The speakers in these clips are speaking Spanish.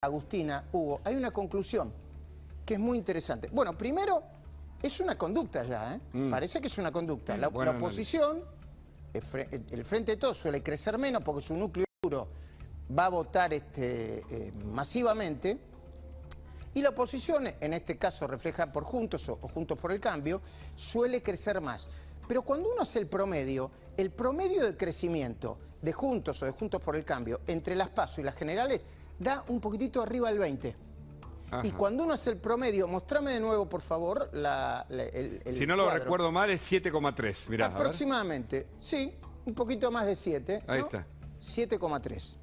Agustina, Hugo, hay una conclusión que es muy interesante. Bueno, primero, es una conducta ya, ¿eh? Parece que es una conducta. La oposición, el Frente de Todos suele crecer menos porque su núcleo duro va a votar masivamente. Y la oposición, en este caso refleja por Juntos o Juntos por el Cambio, suele crecer más. Pero cuando uno hace el promedio de crecimiento de Juntos o de Juntos por el Cambio entre las PASO y las generales da un poquitito arriba del 20. Ajá. Y cuando uno hace el promedio, mostrame de nuevo, por favor, el si no lo recuerdo mal, es 7,3. Mirá, aproximadamente, sí, un poquito más de 7. Ahí ¿no? está. 7,3.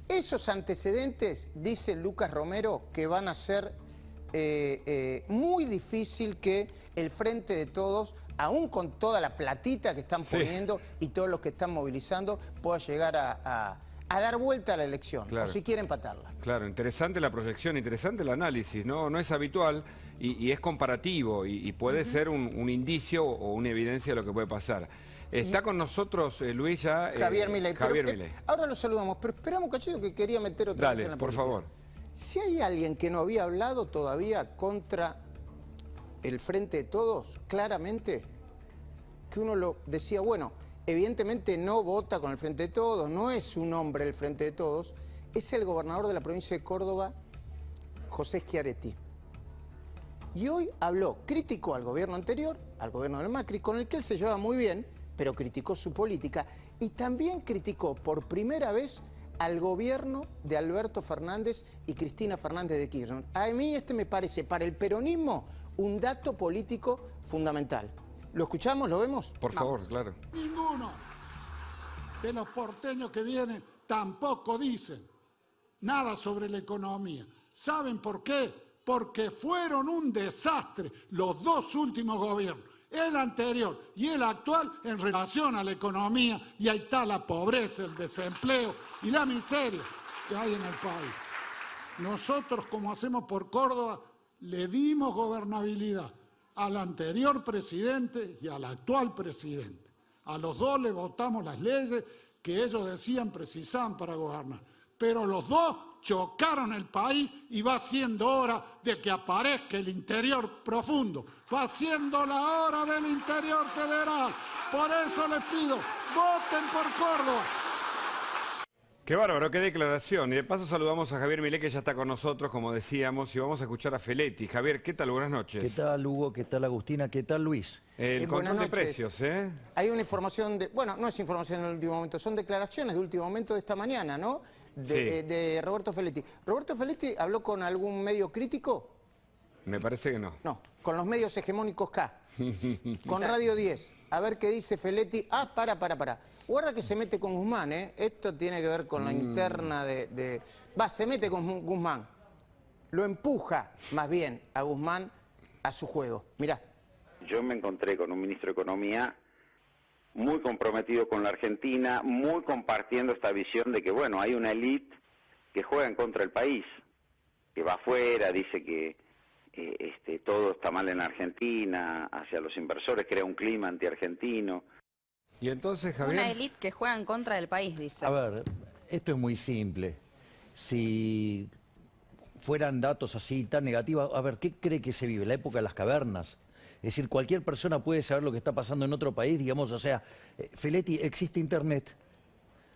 Esos antecedentes, dice Lucas Romero, que van a ser muy difícil que el Frente de Todos, aún con toda la platita que están poniendo y todos los que están movilizando, pueda llegar a dar vuelta a la elección, claro, o si quiere empatarla. Claro, interesante la proyección, interesante el análisis, ¿no? No es habitual y es comparativo y puede ser un indicio o una evidencia de lo que puede pasar. Está con nosotros, Luis, ya... Javier Milei. Ahora lo saludamos, pero esperamos, cachito, que quería meter otra vez en la política. Por favor. Si hay alguien que no había hablado todavía contra el Frente de Todos, claramente, que uno lo decía, bueno, evidentemente no vota con el Frente de Todos, no es un hombre el Frente de Todos, es el gobernador de la provincia de Córdoba, José Schiaretti. Y hoy habló, criticó al gobierno anterior, al gobierno del Macri, con el que él se lleva muy bien, pero criticó su política, y también criticó por primera vez al gobierno de Alberto Fernández y Cristina Fernández de Kirchner. A mí me parece, para el peronismo, un dato político fundamental. ¿Lo escuchamos? ¿Lo vemos? Por favor, claro. Ninguno de los porteños que vienen tampoco dicen nada sobre la economía. ¿Saben por qué? Porque fueron un desastre los dos últimos gobiernos, el anterior y el actual, en relación a la economía, y ahí está la pobreza, el desempleo y la miseria que hay en el país. Nosotros, como hacemos por Córdoba, le dimos gobernabilidad al anterior presidente y al actual presidente. A los dos le votamos las leyes que ellos decían precisaban para gobernar. Pero los dos chocaron el país y va siendo hora de que aparezca el interior profundo. Va siendo la hora del interior federal. Por eso les pido, voten por Córdoba. Qué bárbaro, qué declaración. Y de paso saludamos a Javier Milei, que ya está con nosotros, como decíamos, y vamos a escuchar a Feletti. Javier, ¿qué tal? Buenas noches. ¿Qué tal, Hugo? ¿Qué tal, Agustina? ¿Qué tal, Luis? El control de precios, ¿eh? Hay una información, bueno, no es información del último momento, son declaraciones de último momento de esta mañana, ¿no? De Roberto Feletti. ¿Roberto Feletti habló con algún medio crítico? Me parece que no. No, con los medios hegemónicos K. Con Radio 10. A ver qué dice Feletti. Ah, para. Guarda que se mete con Guzmán, ¿eh? Esto tiene que ver con la interna se mete con Guzmán. Lo empuja, más bien, a Guzmán a su juego. Mirá. Yo me encontré con un ministro de Economía muy comprometido con la Argentina, muy compartiendo esta visión de que, bueno, hay una élite que juega en contra del país, que va afuera, dice que todo está mal en la Argentina, hacia los inversores, crea un clima anti-argentino. Y entonces, Javier... Una élite que juega en contra del país, dice. A ver, esto es muy simple. Si fueran datos así tan negativos, a ver, ¿qué cree que se vive? La época de las cavernas. Es decir, cualquier persona puede saber lo que está pasando en otro país, digamos, o sea, Feletti, existe internet.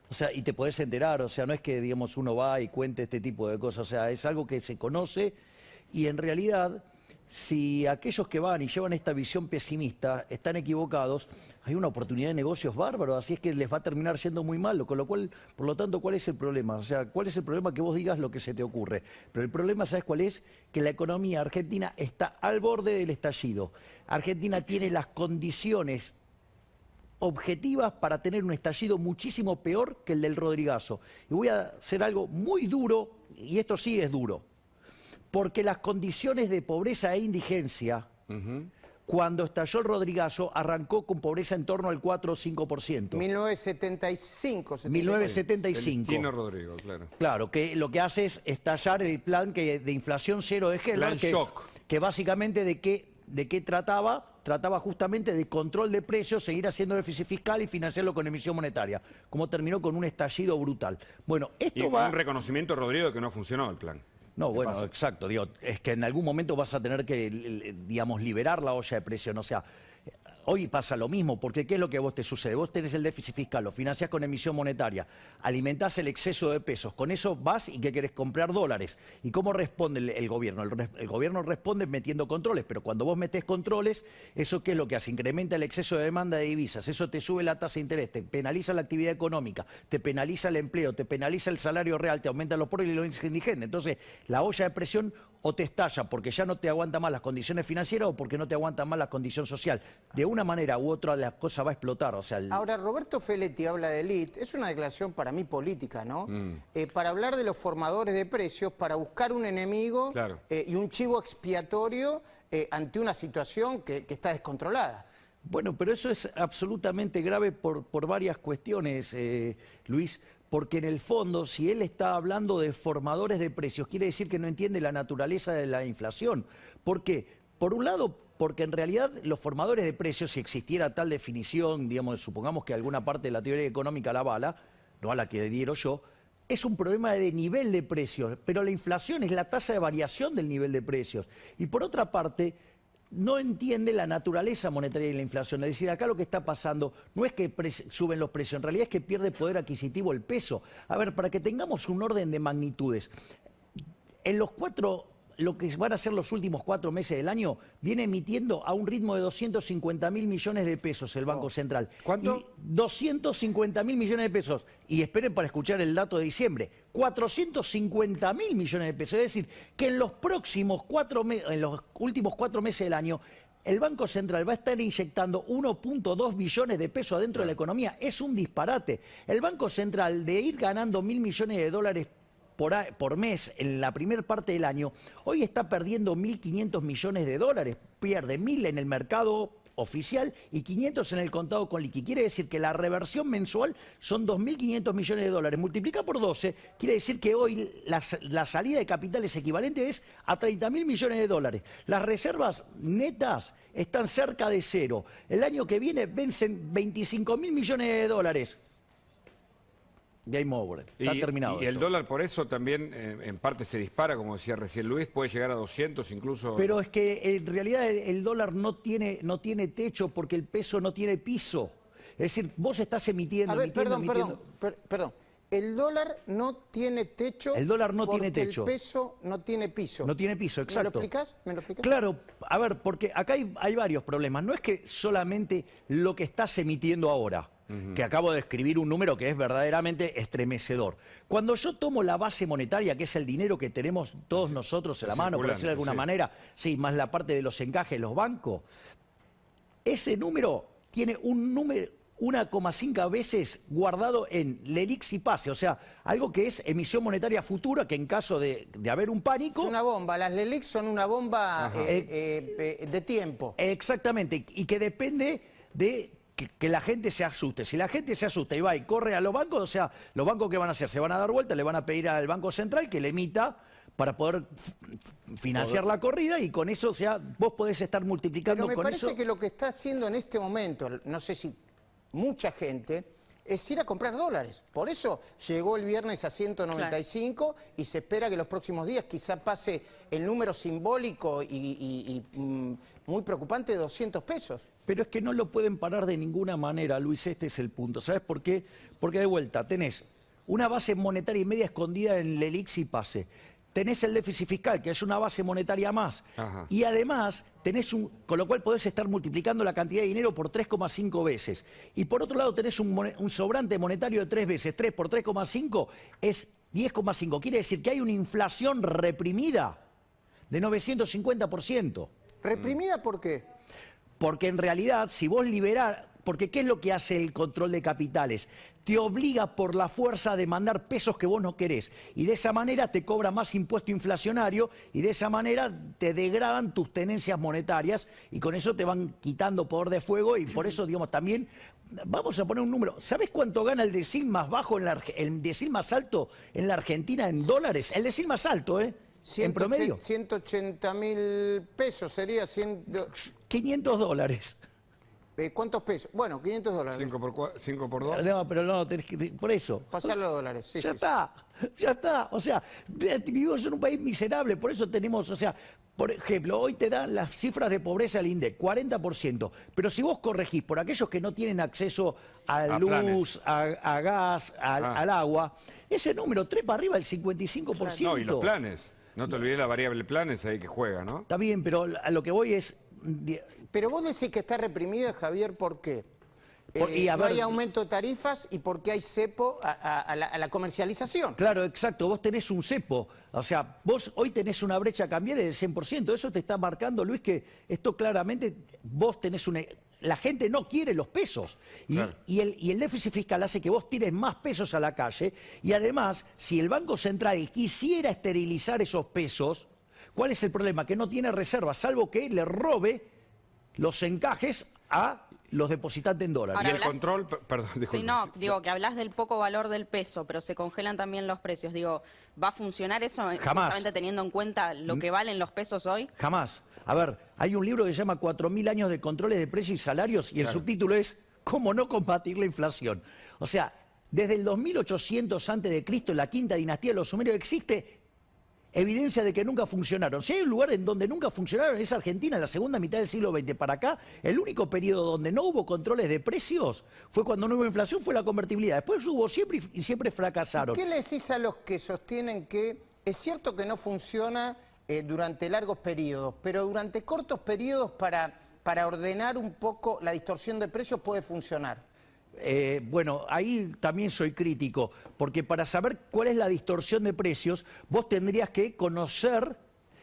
O sea, y te podés enterar, o sea, no es que, digamos, uno va y cuente este tipo de cosas, o sea, es algo que se conoce y en realidad, si aquellos que van y llevan esta visión pesimista están equivocados, hay una oportunidad de negocios bárbaros, así es que les va a terminar yendo muy mal, con lo cual, por lo tanto, ¿cuál es el problema? O sea, ¿cuál es el problema? Que vos digas lo que se te ocurre. Pero el problema, ¿sabes cuál es? Que la economía argentina está al borde del estallido. Argentina tiene las condiciones objetivas para tener un estallido muchísimo peor que el del Rodrigazo. Y voy a hacer algo muy duro, y esto sí es duro, porque las condiciones de pobreza e indigencia, cuando estalló el Rodrigazo, arrancó con pobreza en torno al 4 o 5%. 1975. 1975. Celestino Rodrigo, claro. Claro, que lo que hace es estallar el plan de inflación cero de Helmer, que básicamente de qué trataba justamente de control de precios, seguir haciendo déficit fiscal y financiarlo con emisión monetaria, como terminó con un estallido brutal. Bueno, esto y con un reconocimiento, Rodrigo, de que no funcionó el plan. No, bueno, pasa. exacto. Digo, es que en algún momento vas a tener que, digamos, liberar la olla de presión. O sea, hoy pasa lo mismo, porque ¿qué es lo que a vos te sucede? Vos tenés el déficit fiscal, lo financiás con emisión monetaria, alimentás el exceso de pesos, con eso vas y ¿qué querés? Comprar dólares. ¿Y cómo responde el gobierno? El gobierno responde metiendo controles, pero cuando vos metés controles, ¿eso qué es lo que hace? Incrementa el exceso de demanda de divisas, eso te sube la tasa de interés, te penaliza la actividad económica, te penaliza el empleo, te penaliza el salario real, te aumenta los pobres y los indigentes. Entonces, la olla de presión o te estalla porque ya no te aguanta más las condiciones financieras o porque no te aguanta más la condición social. De una manera u otra la cosa va a explotar. O sea, Ahora, Roberto Feletti habla de élite, es una declaración para mí política, ¿no? Para hablar de los formadores de precios, para buscar un enemigo Claro. Y un chivo expiatorio ante una situación que está descontrolada. Bueno, pero eso es absolutamente grave por varias cuestiones, Luis, porque en el fondo, si él está hablando de formadores de precios, quiere decir que no entiende la naturaleza de la inflación. ¿Por qué? Por un lado, porque en realidad los formadores de precios, si existiera tal definición, digamos, supongamos que alguna parte de la teoría económica la avala, no a la que diero yo, es un problema de nivel de precios, pero la inflación es la tasa de variación del nivel de precios. Y por otra parte, no entiende la naturaleza monetaria de la inflación. Es decir, acá lo que está pasando no es que suben los precios, en realidad es que pierde poder adquisitivo el peso. A ver, para que tengamos un orden de magnitudes, en lo que van a ser los últimos 4 meses del año, viene emitiendo a un ritmo de 250.000 millones de pesos el Banco Central. ¿Cuánto? Y 250.000 millones de pesos. Y esperen para escuchar el dato de diciembre. 450.000 millones de pesos. Es decir, que en los últimos 4 meses del año, el Banco Central va a estar inyectando 1.2 billones de pesos adentro de la economía. Es un disparate. El Banco Central, de ir ganando 1.000 millones de dólares por mes en la primera parte del año, hoy está perdiendo 1.500 millones de dólares. Pierde 1.000 en el mercado oficial y 500 en el contado con liqui. Quiere decir que la reversión mensual son 2.500 millones de dólares. Multiplica por 12, quiere decir que hoy la salida de capitales equivalente es a 30.000 millones de dólares. Las reservas netas están cerca de cero. El año que viene vencen 25.000 millones de dólares. Game over, está terminado. Y el esto. dólar por eso también en parte se dispara, como decía recién Luis, puede llegar a 200 incluso. Pero es que en realidad el dólar no tiene techo porque el peso no tiene piso. Es decir, vos estás emitiendo, A ver, emitiendo. perdón. El dólar no tiene techo. El dólar no tiene porque techo. El peso no tiene piso. No tiene piso, exacto. ¿Me lo explicás? Claro, a ver, porque acá hay varios problemas. No es que solamente lo que estás emitiendo ahora, que acabo de escribir un número que es verdaderamente estremecedor. Cuando yo tomo la base monetaria, que es el dinero que tenemos todos nosotros en la mano, por decirlo de alguna manera, sí, más la parte de los encajes de los bancos, ese número tiene un número 1,5 veces guardado en LELIX y PASE, o sea, algo que es emisión monetaria futura, que en caso de haber un pánico... Es una bomba, las LELIX son una bomba de tiempo. Exactamente, y que depende de que la gente se asuste. Si la gente se asusta y va y corre a los bancos, o sea, los bancos ¿qué van a hacer? Se van a dar vuelta, le van a pedir al Banco Central que le emita para poder financiar la corrida y con eso, o sea, vos podés estar multiplicando Pero me con parece eso... que lo que está haciendo en este momento, no sé si mucha gente, es ir a comprar dólares. Por eso llegó el viernes a 195 y se espera que los próximos días quizá pase el número simbólico y muy preocupante de 200 pesos. Pero es que no lo pueden parar de ninguna manera, Luis, este es el punto. ¿Sabes por qué? Porque de vuelta tenés una base monetaria y media escondida en LELIX y PASE. Tenés el déficit fiscal, que es una base monetaria más. Ajá. Y además tenés con lo cual podés estar multiplicando la cantidad de dinero por 3,5 veces. Y por otro lado tenés un sobrante monetario de 3 veces. 3 por 3,5 es 10,5. Quiere decir que hay una inflación reprimida de 950%. ¿Reprimida por qué? Porque en realidad, si vos porque ¿qué es lo que hace el control de capitales? Te obliga por la fuerza a demandar pesos que vos no querés. Y de esa manera te cobra más impuesto inflacionario y de esa manera te degradan tus tenencias monetarias y con eso te van quitando poder de fuego y por eso, digamos, también, vamos a poner un número. ¿Sabés cuánto gana el decil más bajo, el decil más alto en la Argentina en dólares? El decil más alto, en promedio. 180.000 pesos sería 500 dólares. ¿Cuántos pesos? Bueno, 500 dólares. 5 por 2. No, pero no, por eso. Pasarlo a dólares. Sí, Ya sí, está, ya está. O sea, vivimos en un país miserable, por eso tenemos, o sea, por ejemplo, hoy te dan las cifras de pobreza del INDEC, 40%. Pero si vos corregís por aquellos que no tienen acceso a luz, a gas, al agua, ese número trepa arriba del 55%. No, y los planes. No te olvides la variable planes ahí que juega, ¿no? Está bien, pero a lo que voy es... Pero vos decís que está reprimida, Javier, ¿por qué? Y a no ver, hay aumento de tarifas y porque hay cepo a la comercialización. Claro, exacto, vos tenés un cepo, o sea, vos hoy tenés una brecha cambiaria del 100%, eso te está marcando, Luis, que esto claramente, vos tenés una... La gente no quiere los pesos Claro. y el déficit fiscal hace que vos tires más pesos a la calle y además, si el Banco Central quisiera esterilizar esos pesos, ¿cuál es el problema? Que no tiene reservas, salvo que le robe los encajes a los depositantes en dólares. Ahora, Y el control, perdón, disculpe. Sí, no, digo que hablas del poco valor del peso, pero se congelan también los precios. Digo, ¿va a funcionar eso Jamás. justamente teniendo en cuenta lo que valen los pesos hoy? Jamás. A ver, hay un libro que se llama 4000 años de controles de precios y salarios y el subtítulo es ¿Cómo no combatir la inflación? O sea, desde el 2800 a.C., en la quinta dinastía de los sumerios, existe evidencia de que nunca funcionaron. Si hay un lugar en donde nunca funcionaron es Argentina, en la segunda mitad del siglo XX para acá. El único periodo donde no hubo controles de precios fue cuando no hubo inflación, fue la convertibilidad. Después hubo siempre y siempre fracasaron. ¿Qué le decís a los que sostienen que es cierto que no funciona durante largos periodos, pero durante cortos periodos para ordenar un poco la distorsión de precios puede funcionar? Bueno, ahí también soy crítico, porque para saber cuál es la distorsión de precios, vos tendrías que conocer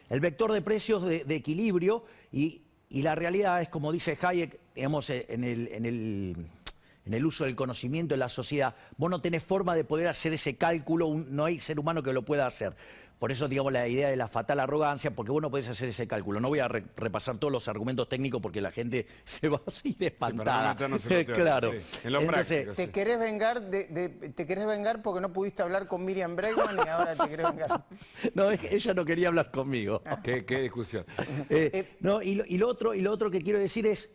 el vector de precios de equilibrio y la realidad es, como dice Hayek, digamos, en el uso del conocimiento en la sociedad, vos no tenés forma de poder hacer ese cálculo, no hay ser humano que lo pueda hacer. Por eso, digamos, la idea de la fatal arrogancia, porque vos no podés hacer ese cálculo. No voy a repasar todos los argumentos técnicos porque la gente se va así de espantada. para no meternos en lo teórico, Claro. sí. En lo Entonces, práctico, ¿Te querés vengar te querés vengar porque no pudiste hablar con Miriam Bregman y ahora te querés vengar? no, es que ella no quería hablar conmigo. ¿Qué discusión? No, y lo otro que quiero decir es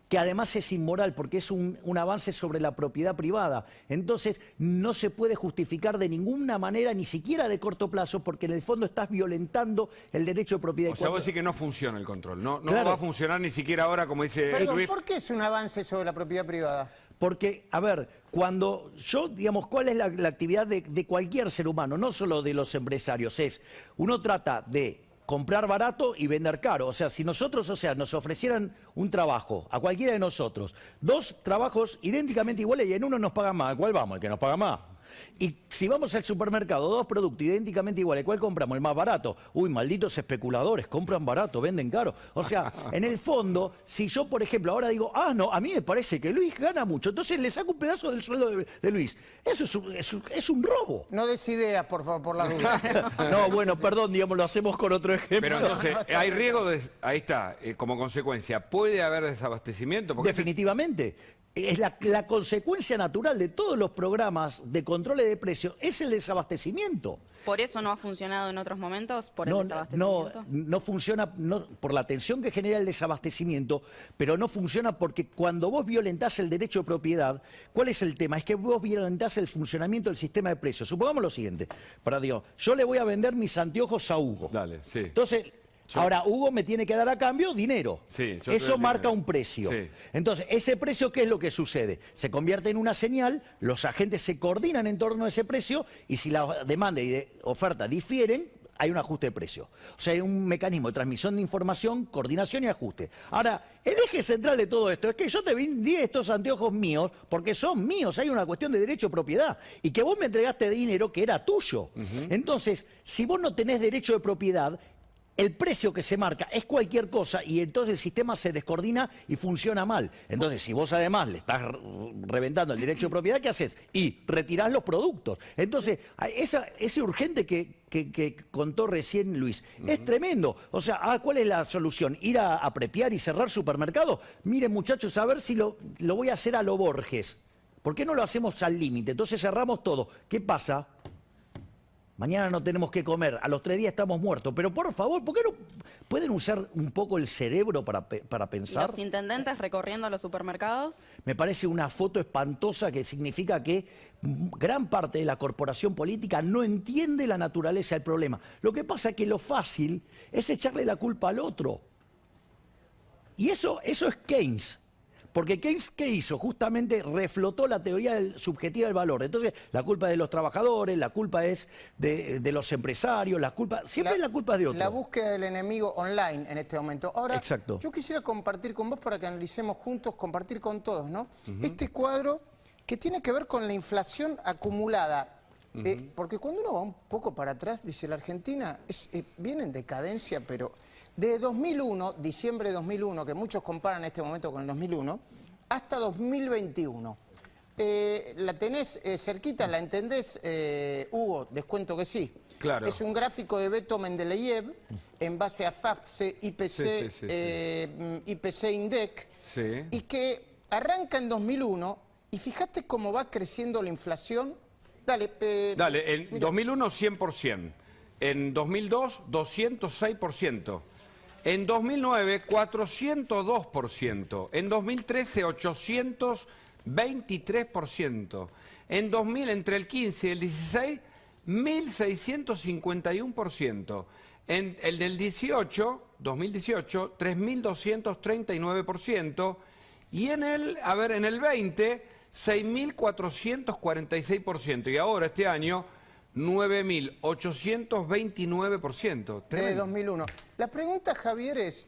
que además es inmoral porque es un avance sobre la propiedad privada. Entonces no se puede justificar de ninguna manera, ni siquiera de corto plazo, porque en el fondo estás violentando el derecho de propiedad. O sea, vos decís que no funciona el control. No Claro. va a funcionar ni siquiera ahora, como dice Perdón, Luis. ¿por qué es un avance sobre la propiedad privada? Porque, a ver, cuando yo, digamos, ¿cuál es la actividad de cualquier ser humano? No solo de los empresarios, uno trata de comprar barato y vender caro. O sea, si nosotros, nos ofrecieran un trabajo a cualquiera de nosotros, 2 trabajos idénticamente iguales y en uno nos pagan más, ¿a cuál vamos? El que nos paga más. Y si vamos al supermercado, 2 productos idénticamente iguales, ¿cuál compramos? El más barato. Uy, malditos especuladores, compran barato, venden caro. O sea, en el fondo, si yo, por ejemplo, ahora digo, no, a mí me parece que Luis gana mucho, entonces le saco un pedazo del sueldo de Luis. Eso es un robo. No des ideas, por favor, por la duda. No, bueno, perdón, digamos, lo hacemos con otro ejemplo. Pero entonces, hay riesgo de... Ahí está, como consecuencia. ¿Puede haber desabastecimiento? Porque Definitivamente. Es la consecuencia natural de todos los programas de controles de precios, es el desabastecimiento. ¿Por eso no ha funcionado en otros momentos? ¿Por el No desabastecimiento? funciona por la tensión que genera el desabastecimiento, pero no funciona porque cuando vos violentás el derecho de propiedad, ¿cuál es el tema? Es que vos violentás el funcionamiento del sistema de precios. Supongamos lo siguiente, yo le voy a vender mis anteojos a Hugo. Dale, sí. Entonces, ahora Hugo me tiene que dar a cambio dinero. Sí, yo te Eso doy el marca dinero. un precio. Sí. Entonces, ese precio, ¿qué es lo que sucede? Se convierte en una señal, los agentes se coordinan en torno a ese precio y si la demanda y de oferta difieren, hay un ajuste de precio. O sea, hay un mecanismo de transmisión de información, coordinación y ajuste. Ahora, el eje central de todo esto es que yo te vendí estos anteojos míos porque son míos, hay una cuestión de derecho de propiedad y que vos me entregaste dinero que era tuyo. Entonces, si vos no tenés derecho de propiedad, el precio que se marca es cualquier cosa y entonces el sistema se descoordina y funciona mal. Entonces, si vos además le estás reventando el derecho de propiedad, ¿qué haces? Y retirás los productos. Entonces, ese urgente que contó recién Luis, es tremendo. O sea, ¿cuál es la solución? ¿Ir a prepiar y cerrar supermercados? Miren, muchachos, a ver si lo voy a hacer a lo Borges. ¿Por qué no lo hacemos al límite? Entonces cerramos todo. ¿Qué pasa? mañana no tenemos que comer, a los 3 días estamos muertos. Pero por favor, ¿por qué no pueden usar un poco el cerebro para ¿Y pensar? los intendentes recorriendo los supermercados? Me parece una foto espantosa que significa que gran parte de la corporación política no entiende la naturaleza del problema. Lo que pasa es que lo fácil es echarle la culpa al otro. Y eso es Keynes. Porque Keynes, ¿qué hizo? Justamente reflotó la teoría subjetiva del valor. Entonces, la culpa es de los trabajadores, la culpa es de los empresarios, siempre la culpa es de otro. La búsqueda del enemigo online en este momento. Ahora, exacto. Yo quisiera compartir con vos para que analicemos juntos, compartir con todos, ¿no? Este cuadro que tiene que ver con la inflación acumulada. Porque cuando uno va un poco para atrás, dice, la Argentina viene en decadencia, pero de 2001, diciembre de 2001, que muchos comparan en este momento con el 2001, hasta 2021. ¿La tenés cerquita? ¿La entendés, Hugo? Descuento que sí. Claro. Es un gráfico de Beto Mendeleev en base a FAPSE, IPC, IPC INDEC, y que arranca en 2001, y fíjate cómo va creciendo la inflación. Dale, en 2001 100%, en 2002 206%, en 2009 402%, en 2013 823%, en 2000 entre el 15 y el 16 1651%, en el del 2018 3239%, y en el 20 6.446%, y ahora este año 9.829%. De 2001. La pregunta, Javier, es,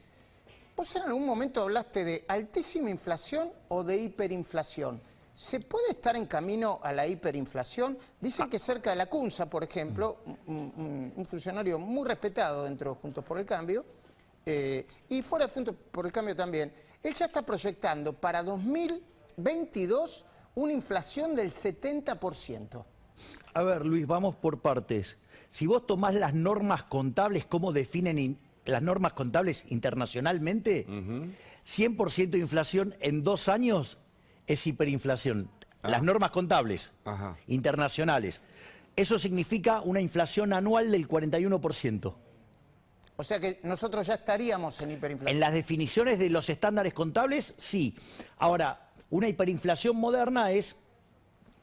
¿vos en algún momento hablaste de altísima inflación o de hiperinflación? ¿Se puede estar en camino a la hiperinflación? Dicen que cerca de la CUNSA, por ejemplo, un funcionario muy respetado dentro de Juntos por el Cambio, y fuera de Juntos por el Cambio también, él ya está proyectando para 2022 una inflación del 70%. A ver, Luis, vamos por partes. Si vos tomás las normas contables, ¿cómo definen las normas contables internacionalmente? 100% de inflación en 2 años es hiperinflación. Las normas contables internacionales. Eso significa una inflación anual del 41%. O sea que nosotros ya estaríamos en hiperinflación. En las definiciones de los estándares contables, sí. Ahora, una hiperinflación moderna es,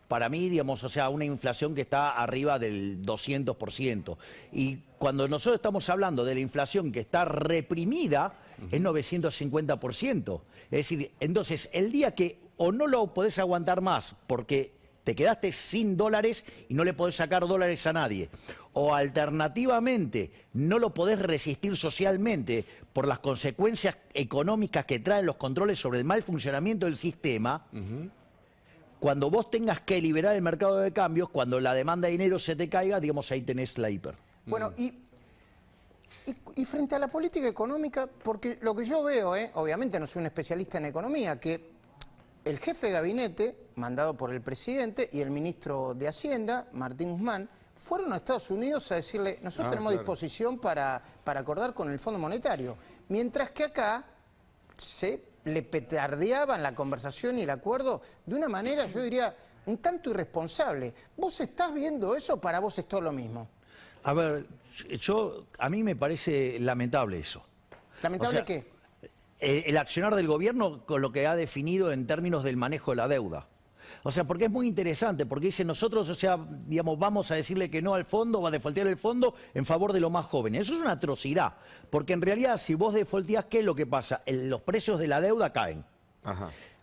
para mí, digamos, o sea, una inflación que está arriba del 200%. Y cuando nosotros estamos hablando de la inflación que está reprimida, es 950%. Es decir, entonces, el día que o no lo podés aguantar más porque te quedaste sin dólares y no le podés sacar dólares a nadie, o alternativamente no lo podés resistir socialmente por las consecuencias económicas que traen los controles sobre el mal funcionamiento del sistema, cuando vos tengas que liberar el mercado de cambios, cuando la demanda de dinero se te caiga, digamos, ahí tenés la hiper. Bueno, y frente a la política económica, porque lo que yo veo, obviamente no soy un especialista en economía, que el jefe de gabinete, mandado por el presidente, y el ministro de Hacienda, Martín Guzmán, fueron a Estados Unidos a decirle, nosotros tenemos disposición para acordar con el Fondo Monetario. Mientras que acá se le petardeaban la conversación y el acuerdo de una manera, yo diría, un tanto irresponsable. ¿Vos estás viendo eso o para vos es todo lo mismo? A ver, a mí me parece lamentable eso. ¿Lamentable qué? El accionar del gobierno con lo que ha definido en términos del manejo de la deuda. O sea, porque es muy interesante, porque dice nosotros, o sea, digamos, vamos a decirle que no al fondo, va a defaultear el fondo en favor de los más jóvenes. Eso es una atrocidad, porque en realidad si vos defaulteás, ¿qué es lo que pasa? Los precios de la deuda caen.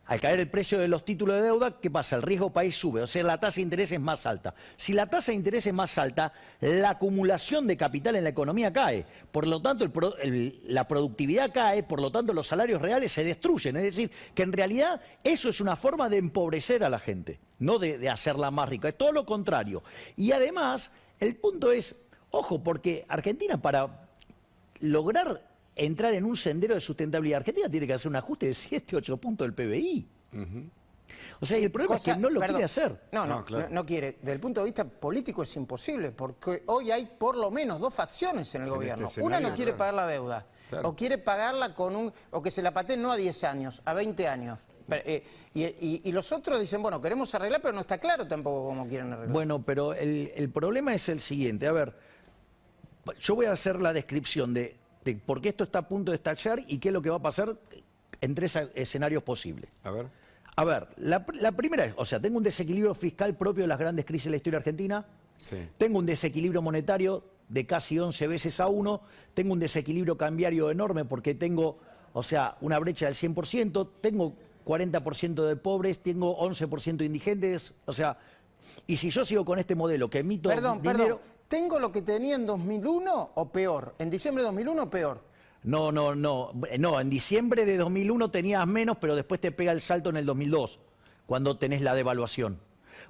Al caer el precio de los títulos de deuda, ¿qué pasa? El riesgo país sube, o sea, la tasa de interés es más alta. Si la tasa de interés es más alta, la acumulación de capital en la economía cae. Por lo tanto, la productividad cae, por lo tanto, los salarios reales se destruyen. Es decir, que en realidad eso es una forma de empobrecer a la gente, no de hacerla más rica. Es todo lo contrario. Y además, el punto es, ojo, porque Argentina para lograr entrar en un sendero de sustentabilidad, Argentina tiene que hacer un ajuste de 7-8 puntos del PBI. O sea, y el problema es que no lo quiere hacer. No quiere. Desde el punto de vista político es imposible, porque hoy hay por lo menos 2 facciones en el gobierno. Una no quiere pagar la deuda, o quiere pagarla con o que se la pateen no a 10 años, a 20 años. Y los otros dicen, bueno, queremos arreglar, pero no está claro tampoco cómo quieren arreglar. Bueno, pero el problema es el siguiente. A ver, yo voy a hacer la descripción de por qué esto está a punto de estallar y qué es lo que va a pasar en 3 escenarios posibles. A ver. A ver, la primera es, o sea, tengo un desequilibrio fiscal propio de las grandes crisis de la historia argentina. Sí. Tengo un desequilibrio monetario de casi 11 veces a 1. Tengo un desequilibrio cambiario enorme porque tengo, o sea, una brecha del 100%. Tengo 40% de pobres, tengo 11% de indigentes. O sea, y si yo sigo con este modelo que emito Perdón, dinero... ¿tengo lo que tenía en 2001 o peor? ¿En diciembre de 2001 o peor? No, en diciembre de 2001 tenías menos, pero después te pega el salto en el 2002, cuando tenés la devaluación.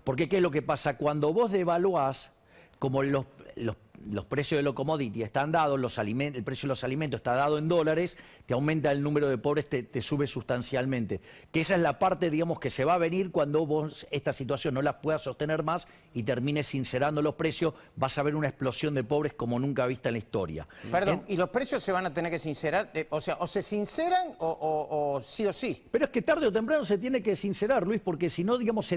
Porque ¿qué es lo que pasa? Cuando vos devaluás, como los precios de los commodities están dados, el precio de los alimentos está dado en dólares, te aumenta el número de pobres, te sube sustancialmente. Que esa es la parte, digamos, que se va a venir cuando vos esta situación no la puedas sostener más y termines sincerando los precios, vas a ver una explosión de pobres como nunca vista en la historia. Perdón, ¿y los precios se van a tener que sincerar? O sea, o se sinceran o sí o sí. Pero es que tarde o temprano se tiene que sincerar, Luis, porque si no, digamos,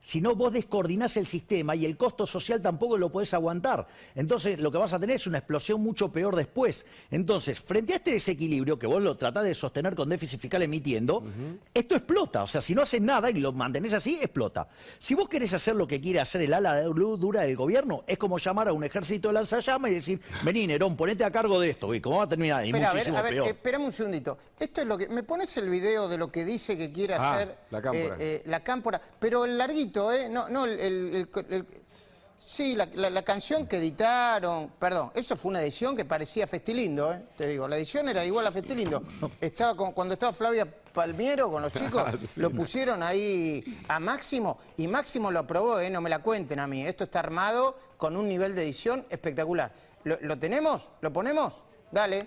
si no vos descoordinás el sistema y el costo social tampoco lo podés aguantar. Entonces lo que vas a tener es una explosión mucho peor después. Entonces, frente a este desequilibrio que vos lo tratás de sostener con déficit fiscal emitiendo, esto explota. O sea, si no haces nada y lo mantenés así, explota. Si vos querés hacer lo que quiere hacer el ala dura del gobierno, es como llamar a un ejército de lanzallamas y decir, vení, Nerón, ponete a cargo de esto. ¿Y cómo va a terminar? Y Espera, muchísimo a ver, peor. Esperame un segundito. Esto es lo que... ¿Me pones el video de lo que dice que quiere hacer la cámpora? la cámpora? Pero el larguito, ¿eh? No, sí, la canción que editaron, perdón, eso fue una edición que parecía Festilindo, te digo, la edición era igual a Festilindo. Cuando estaba Flavia Palmiero con los chicos, Sí, lo pusieron ahí a Máximo, y Máximo lo aprobó, no me la cuenten a mí, esto está armado con un nivel de edición espectacular. ¿Lo tenemos? ¿Lo ponemos? Dale.